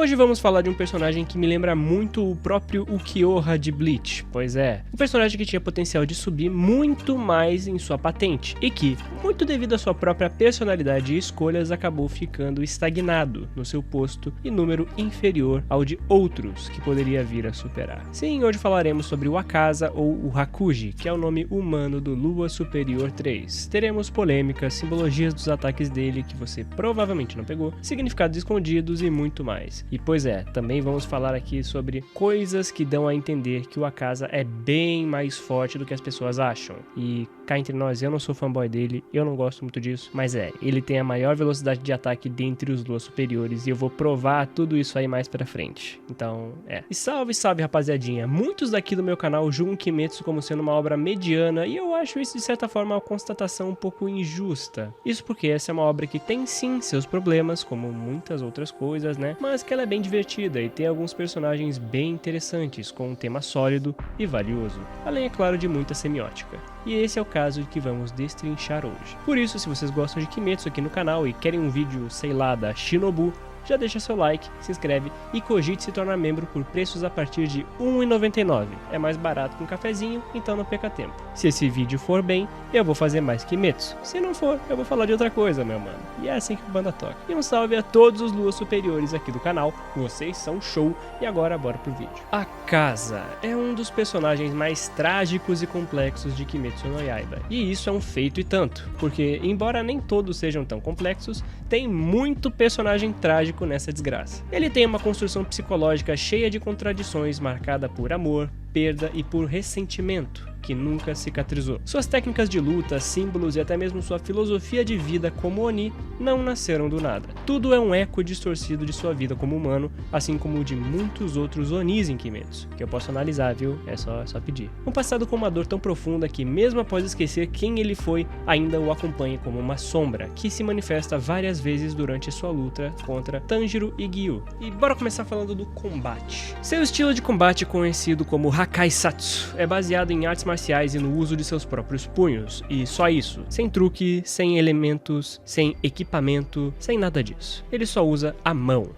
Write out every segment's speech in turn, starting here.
Hoje vamos falar de um personagem que me lembra muito o próprio Ulquiorra de Bleach. Pois é, um personagem que tinha potencial de subir muito mais em sua patente e que, muito devido à sua própria personalidade e escolhas, acabou ficando estagnado no seu posto e número inferior ao de outros que poderia vir a superar. Sim, hoje falaremos sobre o Akaza ou o Hakuji, que é o nome humano do Lua Superior 3. Teremos polêmicas, simbologias dos ataques dele que você provavelmente não pegou, significados escondidos e muito mais. E pois é, também vamos falar aqui sobre coisas que dão a entender que o Akaza é bem mais forte do que as pessoas acham. E cá entre nós, eu não sou fanboy dele, eu não gosto muito disso, mas ele tem a maior velocidade de ataque dentre os Luas superiores e eu vou provar tudo isso aí mais pra frente. Então, E salve, salve rapaziadinha, muitos daqui do meu canal julgam Kimetsu como sendo uma obra mediana e eu acho isso de certa forma uma constatação um pouco injusta. Isso porque essa é uma obra que tem sim seus problemas, como muitas outras coisas, né? Mas que ela é bem divertida e tem alguns personagens bem interessantes, com um tema sólido e valioso, além, é claro, de muita semiótica. E esse é o caso que vamos destrinchar hoje. Por isso, se vocês gostam de Kimetsu aqui no canal e querem um vídeo, sei lá, da Shinobu, já deixa seu like, se inscreve e cogite se tornar membro por preços a partir de R$ 1,99. É mais barato que um cafezinho, então não perca tempo. Se esse vídeo for bem, eu vou fazer mais Kimetsu. Se não for, eu vou falar de outra coisa, meu mano. E é assim que a banda toca. E um salve a todos os Luas superiores aqui do canal. Vocês são show. E agora bora pro vídeo. Akaza é um dos personagens mais trágicos e complexos de Kimetsu no Yaiba. E isso é um feito e tanto, porque embora nem todos sejam tão complexos, tem muito personagem trágico nessa desgraça. Ele tem uma construção psicológica cheia de contradições, marcada por amor, perda e por ressentimento, que nunca cicatrizou. Suas técnicas de luta, símbolos e até mesmo sua filosofia de vida como Oni não nasceram do nada. Tudo é um eco distorcido de sua vida como humano, assim como o de muitos outros Onis em Kimetsu, que eu posso analisar, viu? É só pedir. Um passado com uma dor tão profunda que, mesmo após esquecer quem ele foi, ainda o acompanha como uma sombra, que se manifesta várias vezes durante sua luta contra Tanjiro e Gyu. E bora começar falando do combate. Seu estilo de combate, conhecido como Hakaisatsu, é baseado em artes marciais e no uso de seus próprios punhos, e só isso, sem truque, sem elementos, sem equipamento, sem nada disso. Ele só usa a mão.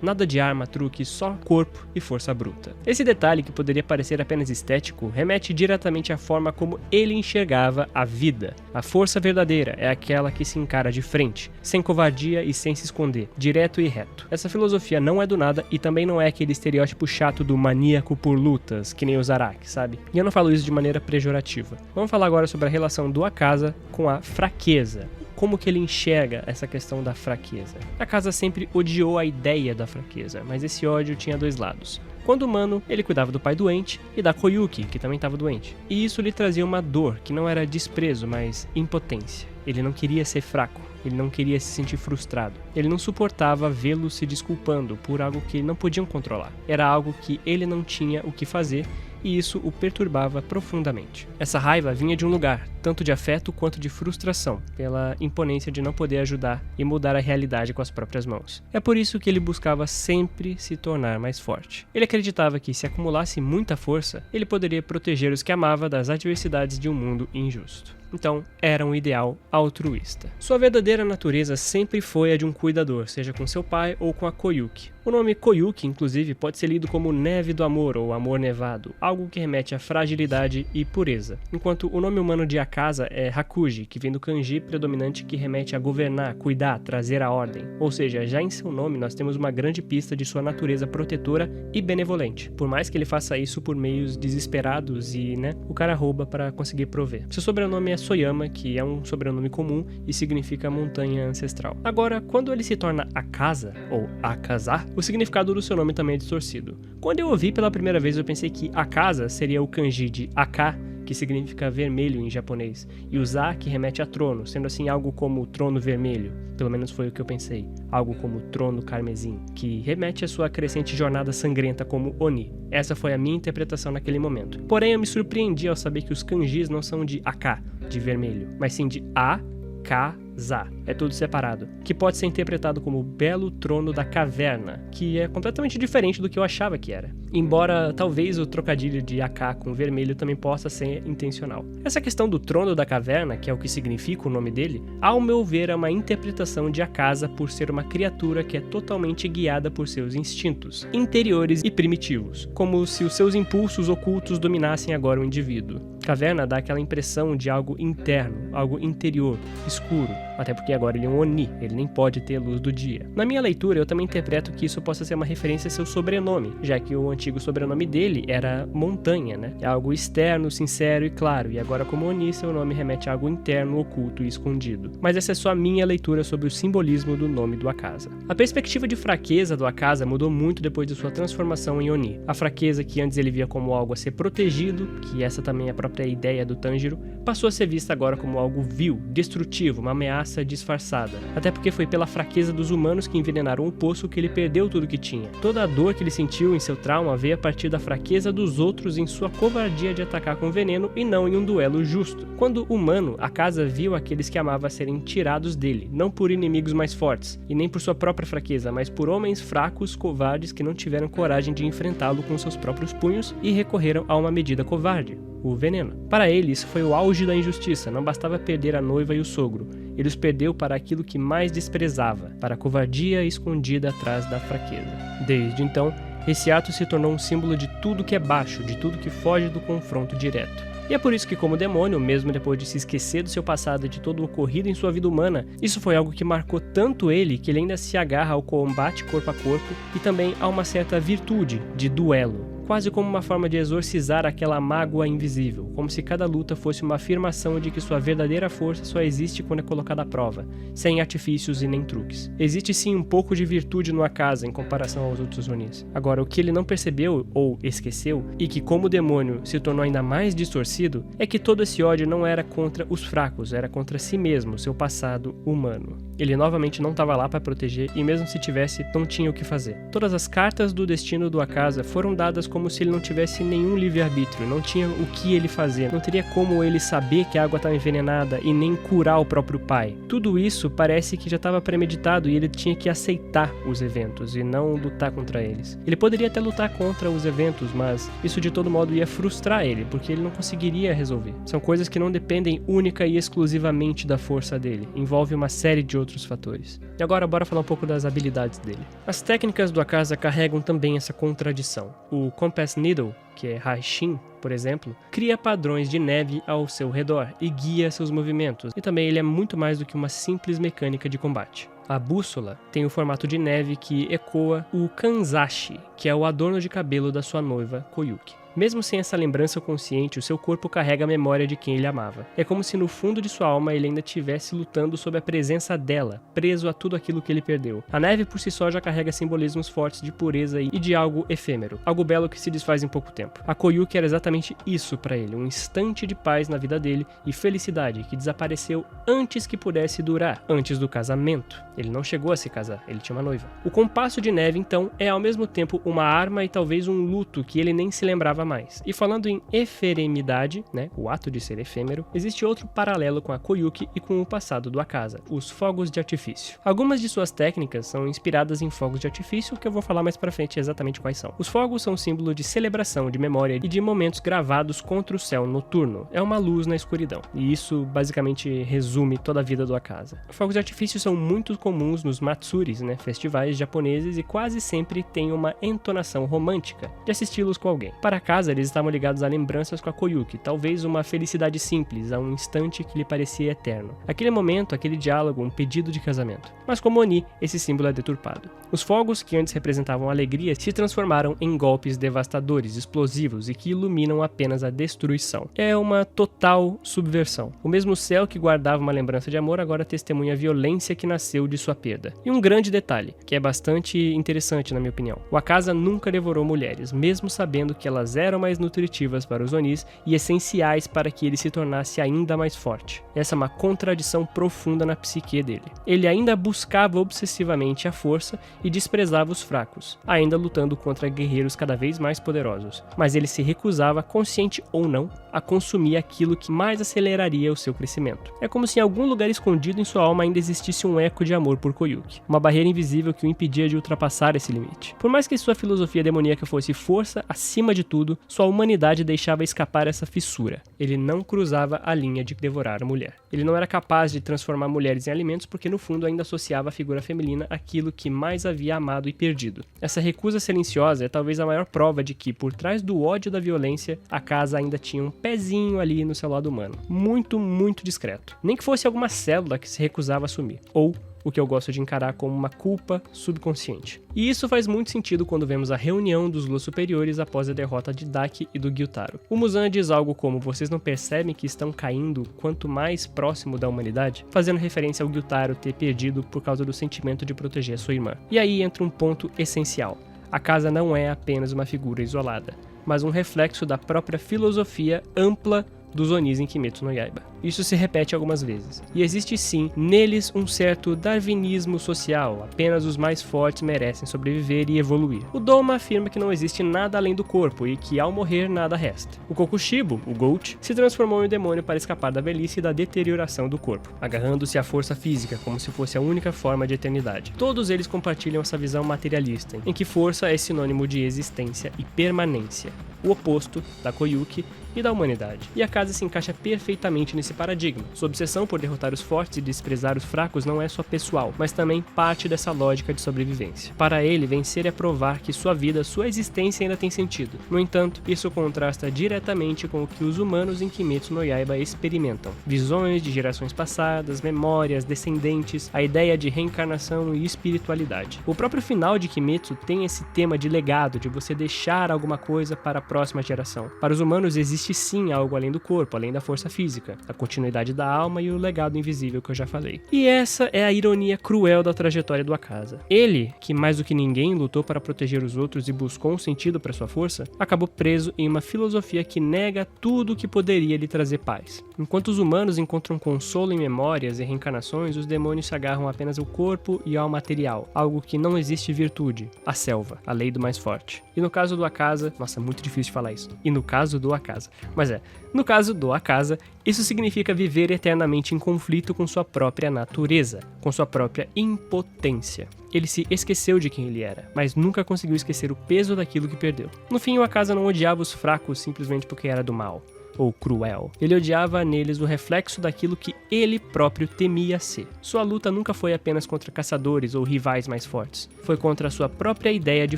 Nada de arma, truque, só corpo e força bruta. Esse detalhe, que poderia parecer apenas estético, remete diretamente à forma como ele enxergava a vida. A força verdadeira é aquela que se encara de frente, sem covardia e sem se esconder, direto e reto. Essa filosofia não é do nada e também não é aquele estereótipo chato do maníaco por lutas, que nem o Zaraki, sabe? E eu não falo isso de maneira pejorativa. Vamos falar agora sobre a relação do Akaza com a fraqueza. Como que ele enxerga essa questão da fraqueza. Akaza sempre odiou a ideia da fraqueza, mas esse ódio tinha dois lados. Quando humano, ele cuidava do pai doente e da Koyuki, que também estava doente. E isso lhe trazia uma dor, que não era desprezo, mas impotência. Ele não queria ser fraco, ele não queria se sentir frustrado. Ele não suportava vê-los se desculpando por algo que não podiam controlar. Era algo que ele não tinha o que fazer, e isso o perturbava profundamente. Essa raiva vinha de um lugar, tanto de afeto quanto de frustração, pela imponência de não poder ajudar e mudar a realidade com as próprias mãos. É por isso que ele buscava sempre se tornar mais forte. Ele acreditava que, se acumulasse muita força, ele poderia proteger os que amava das adversidades de um mundo injusto. Então, era um ideal altruísta. Sua verdadeira natureza sempre foi a de um cuidador, seja com seu pai ou com a Koyuki. O nome Koyuki, inclusive, pode ser lido como neve do amor ou amor nevado, algo que remete à fragilidade e pureza. Enquanto o nome humano de Akaza é Hakuji, que vem do kanji predominante que remete a governar, cuidar, trazer a ordem. Ou seja, já em seu nome nós temos uma grande pista de sua natureza protetora e benevolente. Por mais que ele faça isso por meios desesperados e, o cara rouba para conseguir prover. Seu sobrenome é Soyama, que é um sobrenome comum e significa montanha ancestral. Agora, quando ele se torna Akaza, ou Akaza, o significado do seu nome também é distorcido. Quando eu ouvi pela primeira vez, eu pensei que Akaza seria o kanji de Aka, que significa vermelho em japonês, e o Za, que remete a trono, sendo assim algo como trono vermelho. Pelo menos foi o que eu pensei. Algo como trono carmesim, que remete à sua crescente jornada sangrenta como Oni. Essa foi a minha interpretação naquele momento. Porém, eu me surpreendi ao saber que os kanjis não são de Aka, de vermelho, mas sim de Akaza. é tudo separado, que pode ser interpretado como o belo trono da caverna, que é completamente diferente do que eu achava que era. Embora talvez o trocadilho de AK com vermelho também possa ser intencional. Essa questão do trono da caverna, que é o que significa o nome dele, ao meu ver é uma interpretação de Akaza por ser uma criatura que é totalmente guiada por seus instintos, interiores e primitivos, como se os seus impulsos ocultos dominassem agora o indivíduo. Caverna dá aquela impressão de algo interno, algo interior, escuro, até porque agora ele é um Oni, ele nem pode ter luz do dia. Na minha leitura, eu também interpreto que isso possa ser uma referência a seu sobrenome, já que o antigo sobrenome dele era Montanha, né? É algo externo, sincero e claro, e agora como Oni, seu nome remete a algo interno, oculto e escondido. Mas essa é só a minha leitura sobre o simbolismo do nome do Akaza. A perspectiva de fraqueza do Akaza mudou muito depois de sua transformação em Oni. A fraqueza que antes ele via como algo a ser protegido, que essa também é a própria ideia do Tanjiro, passou a ser vista agora como algo vil, destrutivo, uma ameaça disfarçada. Até porque foi pela fraqueza dos humanos que envenenaram o poço que ele perdeu tudo que tinha. Toda a dor que ele sentiu em seu trauma veio a partir da fraqueza dos outros em sua covardia de atacar com veneno e não em um duelo justo. Quando humano, Akaza viu aqueles que amava serem tirados dele, não por inimigos mais fortes, e nem por sua própria fraqueza, mas por homens fracos, covardes que não tiveram coragem de enfrentá-lo com seus próprios punhos e recorreram a uma medida covarde: o veneno. Para ele, isso foi o auge da injustiça, não bastava perder a noiva e o sogro, ele os perdeu para aquilo que mais desprezava, para a covardia escondida atrás da fraqueza. Desde então, esse ato se tornou um símbolo de tudo que é baixo, de tudo que foge do confronto direto. E é por isso que, como demônio, mesmo depois de se esquecer do seu passado e de todo o ocorrido em sua vida humana, isso foi algo que marcou tanto ele que ele ainda se agarra ao combate corpo a corpo e também a uma certa virtude de duelo, quase como uma forma de exorcizar aquela mágoa invisível, como se cada luta fosse uma afirmação de que sua verdadeira força só existe quando é colocada à prova, sem artifícios e nem truques. Existe sim um pouco de virtude no Akaza em comparação aos outros Onis. Agora, o que ele não percebeu ou esqueceu, e que como demônio se tornou ainda mais distorcido, é que todo esse ódio não era contra os fracos, era contra si mesmo, seu passado humano. Ele novamente não estava lá para proteger e mesmo se tivesse, não tinha o que fazer. Todas as cartas do destino do Akaza foram dadas como se ele não tivesse nenhum livre-arbítrio, não tinha o que ele fazer, não teria como ele saber que a água estava envenenada e nem curar o próprio pai. Tudo isso parece que já estava premeditado e ele tinha que aceitar os eventos e não lutar contra eles. Ele poderia até lutar contra os eventos, mas isso de todo modo ia frustrar ele, porque ele não conseguiria resolver. São coisas que não dependem única e exclusivamente da força dele, envolve uma série de outros fatores. E agora bora falar um pouco das habilidades dele. As técnicas do Akaza carregam também essa contradição. O Compass Needle, que é Haishin, por exemplo, cria padrões de neve ao seu redor e guia seus movimentos, e também ele é muito mais do que uma simples mecânica de combate. A bússola tem o formato de neve que ecoa o kanzashi, que é o adorno de cabelo da sua noiva, Koyuki. Mesmo sem essa lembrança consciente, o seu corpo carrega a memória de quem ele amava. É como se no fundo de sua alma ele ainda estivesse lutando sob a presença dela, preso a tudo aquilo que ele perdeu. A neve por si só já carrega simbolismos fortes de pureza e de algo efêmero, algo belo que se desfaz em pouco tempo. A Koyuki era exatamente isso para ele, um instante de paz na vida dele e felicidade que desapareceu antes que pudesse durar, antes do casamento. Ele não chegou a se casar, ele tinha uma noiva. O compasso de neve, então, é ao mesmo tempo uma arma e talvez um luto que ele nem se lembrava mais. E falando em efemidade, né, o ato de ser efêmero, existe outro paralelo com a Koyuki e com o passado do Akaza, os fogos de artifício. Algumas de suas técnicas são inspiradas em fogos de artifício, que eu vou falar mais pra frente exatamente quais são. Os fogos são símbolo de celebração, de memória e de momentos gravados contra o céu noturno. É uma luz na escuridão. E isso basicamente resume toda a vida do Akaza. Fogos de artifício são muito comuns nos matsuris, né, festivais japoneses, e quase sempre tem uma entonação romântica de assisti-los com alguém. Para Akaza, eles estavam ligados a lembranças com a Koyuki, talvez uma felicidade simples, a um instante que lhe parecia eterno. Aquele momento, aquele diálogo, um pedido de casamento. Mas como Oni, esse símbolo é deturpado. Os fogos, que antes representavam alegria, se transformaram em golpes devastadores, explosivos e que iluminam apenas a destruição. É uma total subversão. O mesmo céu que guardava uma lembrança de amor agora testemunha a violência que nasceu de sua perda. E um grande detalhe, que é bastante interessante na minha opinião. O Akaza nunca devorou mulheres, mesmo sabendo que elas eram mais nutritivas para os Onis e essenciais para que ele se tornasse ainda mais forte. Essa é uma contradição profunda na psique dele. Ele ainda buscava obsessivamente a força e desprezava os fracos, ainda lutando contra guerreiros cada vez mais poderosos, mas ele se recusava, consciente ou não, a consumir aquilo que mais aceleraria o seu crescimento. É como se em algum lugar escondido em sua alma ainda existisse um eco de amor por Koyuki, uma barreira invisível que o impedia de ultrapassar esse limite. Por mais que sua filosofia demoníaca fosse força acima de tudo, sua humanidade deixava escapar essa fissura. Ele não cruzava a linha de devorar a mulher. Ele não era capaz de transformar mulheres em alimentos porque no fundo ainda associava a figura feminina àquilo que mais havia amado e perdido. Essa recusa silenciosa é talvez a maior prova de que, por trás do ódio da violência, a casa ainda tinha um pezinho ali no seu lado humano. Muito, muito discreto. Nem que fosse alguma célula que se recusava a assumir. Ou o que eu gosto de encarar como uma culpa subconsciente. E isso faz muito sentido quando vemos a reunião dos Luas Superiores após a derrota de Daki e do Gyutaro. O Muzan diz algo como: vocês não percebem que estão caindo quanto mais próximo da humanidade? Fazendo referência ao Gyutaro ter perdido por causa do sentimento de proteger sua irmã. E aí entra um ponto essencial. A casa não é apenas uma figura isolada, mas um reflexo da própria filosofia ampla dos Onis em Kimetsu no Yaiba. Isso se repete algumas vezes. E existe sim, neles, um certo darwinismo social. Apenas os mais fortes merecem sobreviver e evoluir. O Doma afirma que não existe nada além do corpo e que ao morrer nada resta. O Kokushibo, o Goat, se transformou em um demônio para escapar da velhice e da deterioração do corpo, agarrando-se à força física como se fosse a única forma de eternidade. Todos eles compartilham essa visão materialista, em que força é sinônimo de existência e permanência, o oposto da Koyuki e da humanidade. E a casa se encaixa perfeitamente nesse paradigma. Sua obsessão por derrotar os fortes e desprezar os fracos não é só pessoal, mas também parte dessa lógica de sobrevivência. Para ele, vencer é provar que sua vida, sua existência ainda tem sentido. No entanto, isso contrasta diretamente com o que os humanos em Kimetsu no Yaiba experimentam. Visões de gerações passadas, memórias, descendentes, a ideia de reencarnação e espiritualidade. O próprio final de Kimetsu tem esse tema de legado, de você deixar alguma coisa para a próxima geração. Para os humanos existe sim algo além do corpo, além da força física, a continuidade da alma e o legado invisível que eu já falei. E essa é a ironia cruel da trajetória do Akaza. Ele, que mais do que ninguém lutou para proteger os outros e buscou um sentido para sua força, acabou preso em uma filosofia que nega tudo que poderia lhe trazer paz. Enquanto os humanos encontram consolo em memórias e reencarnações, os demônios se agarram apenas ao corpo e ao material, algo que não existe virtude, a selva, a lei do mais forte. E no caso do Akaza, nossa, muito difícil de falar isso. E no caso do Akaza. Mas no caso do Akaza, isso significa viver eternamente em conflito com sua própria natureza, com sua própria impotência. Ele se esqueceu de quem ele era, mas nunca conseguiu esquecer o peso daquilo que perdeu. No fim, o Akaza não odiava os fracos simplesmente porque era do mal, ou cruel. Ele odiava neles o reflexo daquilo que ele próprio temia ser. Sua luta nunca foi apenas contra caçadores ou rivais mais fortes. Foi contra a sua própria ideia de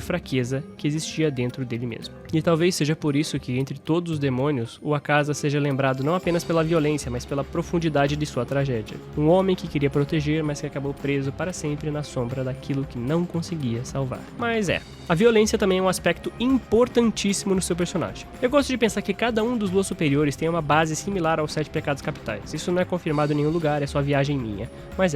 fraqueza que existia dentro dele mesmo. E talvez seja por isso que, entre todos os demônios, o Akaza seja lembrado não apenas pela violência, mas pela profundidade de sua tragédia. Um homem que queria proteger, mas que acabou preso para sempre na sombra daquilo que não conseguia salvar. Mas a violência também é um aspecto importantíssimo no seu personagem. Eu gosto de pensar que cada um dos Luas Superiores tem uma base similar aos 7 pecados capitais. Isso não é confirmado em nenhum lugar, é só viagem minha. Mas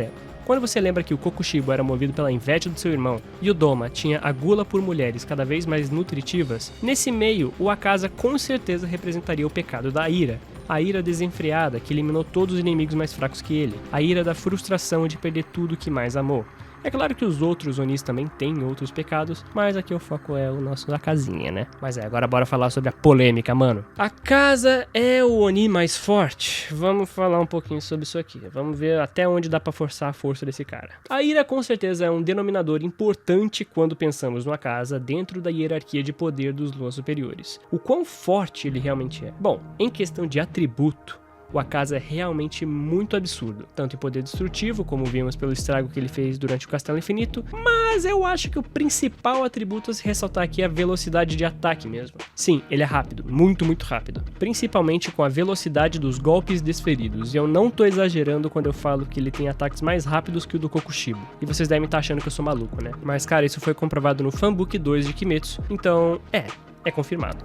quando você lembra que o Kokushibo era movido pela inveja do seu irmão e o Doma tinha a gula por mulheres cada vez mais nutritivas, nesse meio, o Akaza com certeza representaria o pecado da ira. A ira desenfreada que eliminou todos os inimigos mais fracos que ele. A ira da frustração de perder tudo que mais amou. É claro que os outros Onis também têm outros pecados, mas aqui o foco é o nosso da casinha, né? Mas agora bora falar sobre a polêmica, mano. A casa é o Oni mais forte? Vamos falar um pouquinho sobre isso aqui. Vamos ver até onde dá pra forçar a força desse cara. A ira com certeza é um denominador importante quando pensamos no Akaza dentro da hierarquia de poder dos Luas Superiores. O quão forte ele realmente é? Bom, em questão de atributo, o Akaza é realmente muito absurdo, tanto em poder destrutivo, como vimos pelo estrago que ele fez durante o Castelo Infinito, mas eu acho que o principal atributo a se ressaltar aqui é a velocidade de ataque mesmo. Sim, ele é rápido, muito, muito rápido, principalmente com a velocidade dos golpes desferidos, e eu não tô exagerando quando eu falo que ele tem ataques mais rápidos que o do Kokushibo, e vocês devem estar achando que eu sou maluco, né? Mas cara, isso foi comprovado no Fanbook 2 de Kimetsu, então é confirmado.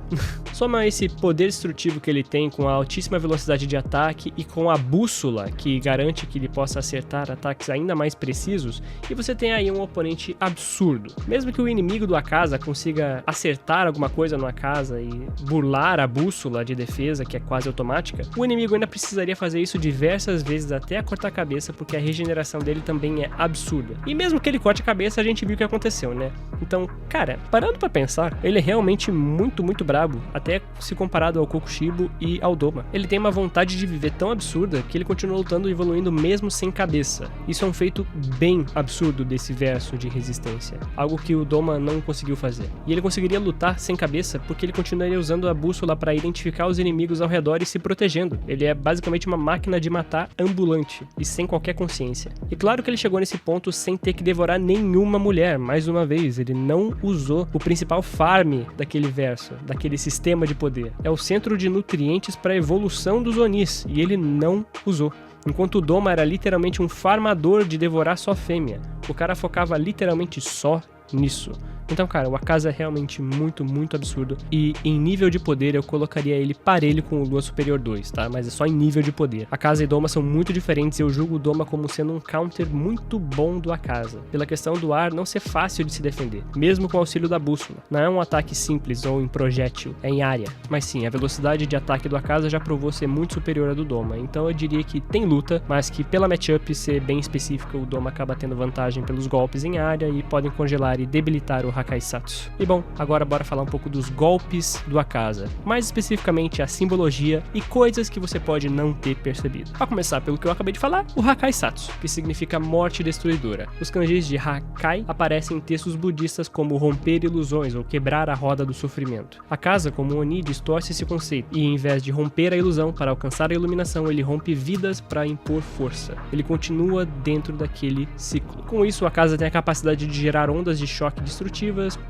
Soma esse poder destrutivo que ele tem com a altíssima velocidade de ataque e com a bússola que garante que ele possa acertar ataques ainda mais precisos, e você tem aí um oponente absurdo. Mesmo que o inimigo do Akaza consiga acertar alguma coisa no Akaza e burlar a bússola de defesa, que é quase automática, o inimigo ainda precisaria fazer isso diversas vezes até cortar a cabeça, porque a regeneração dele também é absurda. E mesmo que ele corte a cabeça, a gente viu o que aconteceu, né? Então, cara, parando pra pensar, ele é realmente muito brabo, até se comparado ao Kokushibo e ao Doma. Ele tem uma vontade de viver tão absurda que ele continua lutando e evoluindo mesmo sem cabeça. Isso é um feito bem absurdo desse verso de resistência, algo que o Doma não conseguiu fazer. E ele conseguiria lutar sem cabeça porque ele continuaria usando a bússola para identificar os inimigos ao redor e se protegendo. Ele é basicamente uma máquina de matar ambulante e sem qualquer consciência. E claro que ele chegou nesse ponto sem ter que devorar nenhuma mulher. Mais uma vez, ele não usou o principal farm daquele verso, daquele sistema de poder. É o centro de nutrientes para a evolução dos Onis, e ele não usou. Enquanto o Doma era literalmente um farmador de devorar só fêmea, o cara focava literalmente só nisso. Então, cara, o Akaza é realmente muito absurdo, e em nível de poder eu colocaria ele parelho com o Lua Superior 2, tá? Mas é só em nível de poder. Akaza e Doma são muito diferentes e eu julgo o Doma como sendo um counter muito bom do Akaza, pela questão do ar não ser fácil de se defender, mesmo com o auxílio da bússola. Não é um ataque simples ou em projétil, é em área. Mas sim, a velocidade de ataque do Akaza já provou ser muito superior à do Doma, então eu diria que tem luta, mas que pela matchup ser bem específica, o Doma acaba tendo vantagem pelos golpes em área e podem congelar e debilitar o Hakaisatsu. E bom, agora bora falar um pouco dos golpes do Akaza, mais especificamente a simbologia e coisas que você pode não ter percebido. A começar pelo que eu acabei de falar, o Hakaisatsu, que significa morte destruidora. Os kanjis de Hakai aparecem em textos budistas como romper ilusões ou quebrar a roda do sofrimento. Akaza, como Oni, distorce esse conceito e, em vez de romper a ilusão para alcançar a iluminação, ele rompe vidas para impor força. Ele continua dentro daquele ciclo. Com isso, o Akaza tem a capacidade de gerar ondas de choque destrutivas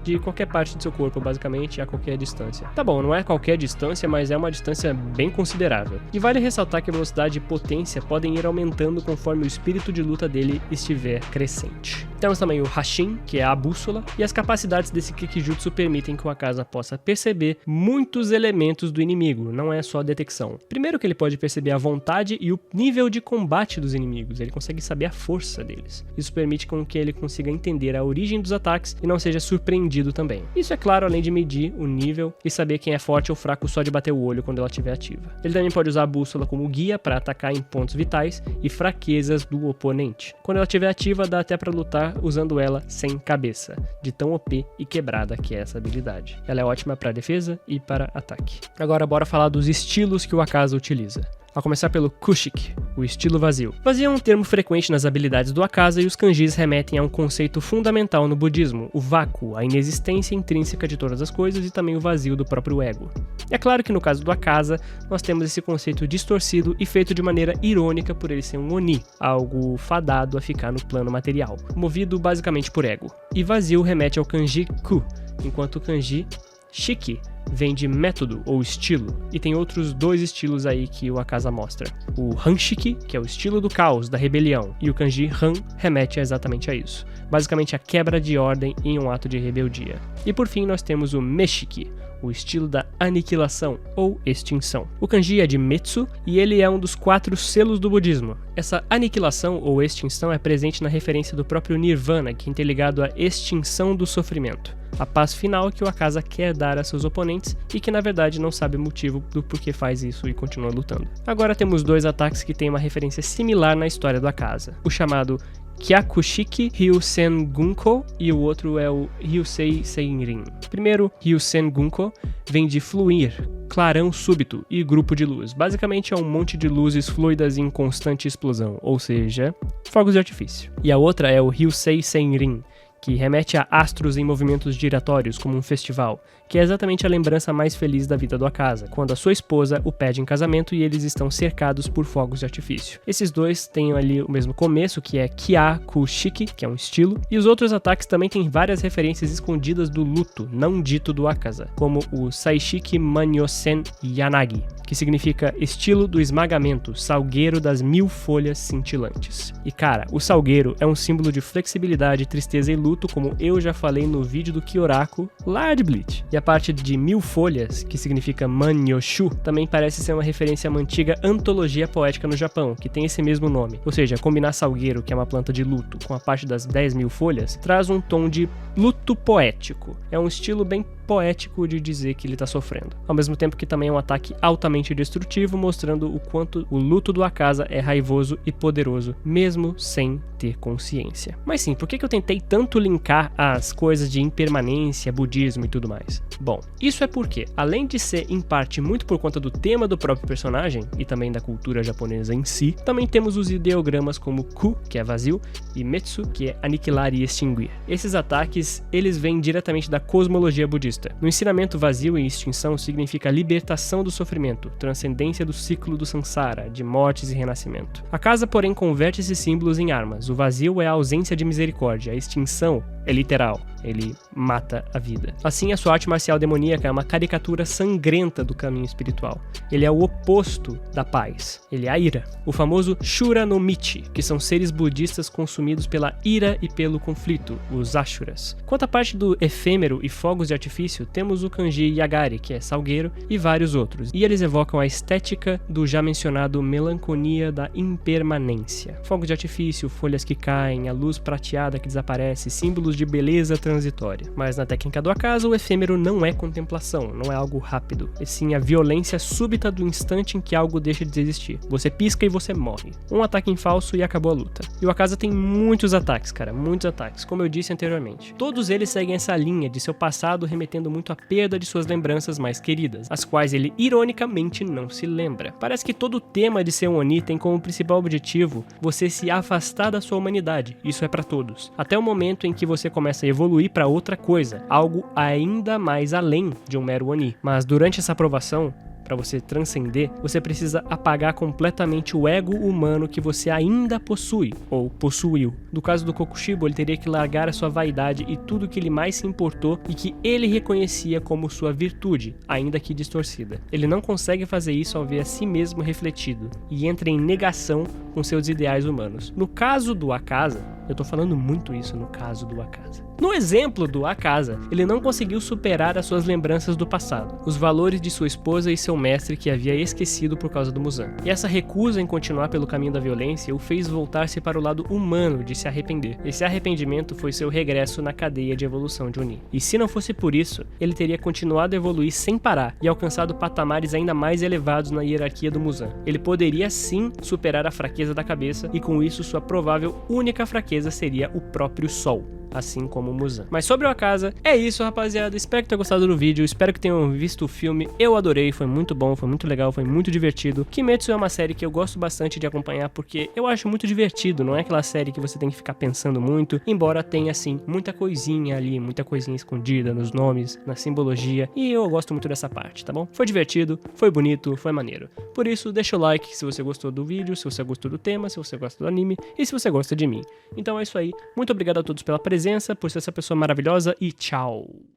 de qualquer parte do seu corpo, basicamente, a qualquer distância. Tá bom, não é qualquer distância, mas é uma distância bem considerável. E vale ressaltar que a velocidade e potência podem ir aumentando conforme o espírito de luta dele estiver crescente. Temos também o Hashin, que é a bússola, e as capacidades desse Kikijutsu permitem que o Akaza possa perceber muitos elementos do inimigo, não é só a detecção. Primeiro que ele pode perceber a vontade e o nível de combate dos inimigos, ele consegue saber a força deles. Isso permite com que ele consiga entender a origem dos ataques e não seja surpreendido também. Isso é claro, além de medir o nível e saber quem é forte ou fraco só de bater o olho quando ela estiver ativa. Ele também pode usar a bússola como guia para atacar em pontos vitais e fraquezas do oponente. Quando ela estiver ativa, dá até para lutar usando ela sem cabeça, de tão OP e quebrada que é essa habilidade. Ela é ótima para defesa e para ataque. Agora bora falar dos estilos que o Akaza utiliza. A começar pelo Kushiki, o estilo vazio. Vazio é um termo frequente nas habilidades do Akaza e os kanjis remetem a um conceito fundamental no budismo, o vácuo, a inexistência intrínseca de todas as coisas e também o vazio do próprio ego. É claro que no caso do Akaza, nós temos esse conceito distorcido e feito de maneira irônica por ele ser um Oni, algo fadado a ficar no plano material, movido basicamente por ego. E vazio remete ao kanji Ku, enquanto o kanji Shiki vem de método ou estilo, e tem outros dois estilos aí que o Akaza mostra. O Hanshiki, que é o estilo do caos, da rebelião, e o kanji Han remete exatamente a isso, basicamente a quebra de ordem em um ato de rebeldia. E por fim nós temos o Meshiki, o estilo da aniquilação ou extinção. O kanji é de Metsu e ele é um dos 4 selos do budismo. Essa aniquilação ou extinção é presente na referência do próprio Nirvana, que é interligado à extinção do sofrimento, a paz final que o Akaza quer dar a seus oponentes e que na verdade não sabe o motivo do porquê faz isso e continua lutando. Agora temos 2 ataques que têm uma referência similar na história do Akaza, o chamado Kyakushiki Ryusen Gunko e o outro é o Ryusei Seirin. Primeiro, Ryusen Gunko vem de fluir, clarão súbito e grupo de luz. Basicamente é um monte de luzes fluidas em constante explosão, ou seja, fogos de artifício. E a outra é o Ryusei Seirin, que remete a astros em movimentos giratórios, como um festival, que é exatamente a lembrança mais feliz da vida do Akaza, quando a sua esposa o pede em casamento e eles estão cercados por fogos de artifício. Esses dois têm ali o mesmo começo, que é Kyakushiki, que é um estilo, e os outros ataques também têm várias referências escondidas do luto, não dito do Akaza, como o Saishiki Manyosen Yanagi, que significa estilo do esmagamento, salgueiro das 1000 folhas cintilantes. E cara, o salgueiro é um símbolo de flexibilidade, tristeza e luto, luto, como eu já falei no vídeo do Kyoraku, lá de Bleach. E a parte de 1000 folhas, que significa Manyoshu, também parece ser uma referência a uma antiga antologia poética no Japão, que tem esse mesmo nome. Ou seja, combinar salgueiro, que é uma planta de luto, com a parte das 10.000 folhas, traz um tom de luto poético. É um estilo bem poético de dizer que ele tá sofrendo. Ao mesmo tempo que também é um ataque altamente destrutivo, mostrando o quanto o luto do Akaza é raivoso e poderoso, mesmo sem ter consciência. Mas sim, por que eu tentei tanto linkar as coisas de impermanência, budismo e tudo mais? Bom, isso é porque, além de ser em parte muito por conta do tema do próprio personagem e também da cultura japonesa em si, também temos os ideogramas como Ku, que é vazio, e Metsu, que é aniquilar e extinguir. Esses ataques, eles vêm diretamente da cosmologia budista. No ensinamento, vazio e extinção significa libertação do sofrimento, transcendência do ciclo do samsara, de mortes e renascimento. Akaza, porém, converte esses símbolos em armas. O vazio é a ausência de misericórdia, a extinção é literal, ele mata a vida. Assim, a sua arte marcial demoníaca é uma caricatura sangrenta do caminho espiritual. Ele é o oposto da paz, ele é a ira. O famoso Shura no Michi, que são seres budistas consumidos pela ira e pelo conflito, os Ashuras. Quanto à parte do efêmero e fogos de artifício, temos o kanji Yagari, que é salgueiro, e vários outros. E eles evocam a estética do já mencionado melancolia da impermanência. Fogos de artifício, folhas que caem, a luz prateada que desaparece, símbolos de beleza transitória. Mas na técnica do Akaza, o efêmero não é contemplação, não é algo rápido, e sim a violência súbita do instante em que algo deixa de existir. Você pisca e você morre. Um ataque em falso e acabou a luta. E o Akaza tem muitos ataques, cara, muitos ataques, como eu disse anteriormente. Todos eles seguem essa linha de seu passado remetendo muito à perda de suas lembranças mais queridas, as quais ele ironicamente não se lembra. Parece que todo o tema de ser um Oni tem como principal objetivo você se afastar da sua humanidade. Isso é pra todos. Até o momento em que você começa a evoluir para outra coisa, algo ainda mais além de um mero Oni. Mas durante essa aprovação, para você transcender, você precisa apagar completamente o ego humano que você ainda possui, ou possuiu. No caso do Kokushibo, ele teria que largar a sua vaidade e tudo que ele mais se importou e que ele reconhecia como sua virtude, ainda que distorcida. Ele não consegue fazer isso ao ver a si mesmo refletido, e entra em negação com seus ideais humanos. No caso do Akaza, eu tô falando muito isso no caso do Akaza. No exemplo do Akaza, ele não conseguiu superar as suas lembranças do passado, os valores de sua esposa e seu mestre que havia esquecido por causa do Muzan. E essa recusa em continuar pelo caminho da violência o fez voltar-se para o lado humano de se arrepender. Esse arrependimento foi seu regresso na cadeia de evolução de Oni. E se não fosse por isso, ele teria continuado a evoluir sem parar e alcançado patamares ainda mais elevados na hierarquia do Muzan. Ele poderia sim superar a fraqueza da cabeça e com isso sua provável única fraqueza seria o próprio Sol, assim como o Muzan. Mas sobre o Akaza, é isso, rapaziada. Espero que tenham gostado do vídeo, espero que tenham visto o filme. Eu adorei, foi muito bom, foi muito legal, foi muito divertido. Kimetsu é uma série que eu gosto bastante de acompanhar porque eu acho muito divertido, não é aquela série que você tem que ficar pensando muito, embora tenha, assim, muita coisinha ali, muita coisinha escondida nos nomes, na simbologia, e eu gosto muito dessa parte, tá bom? Foi divertido, foi bonito, foi maneiro. Por isso, deixa o like se você gostou do vídeo, se você gostou do tema, se você gosta do anime e se você gosta de mim. Então é isso aí, muito obrigado a todos pela presença, por ser essa pessoa maravilhosa e tchau!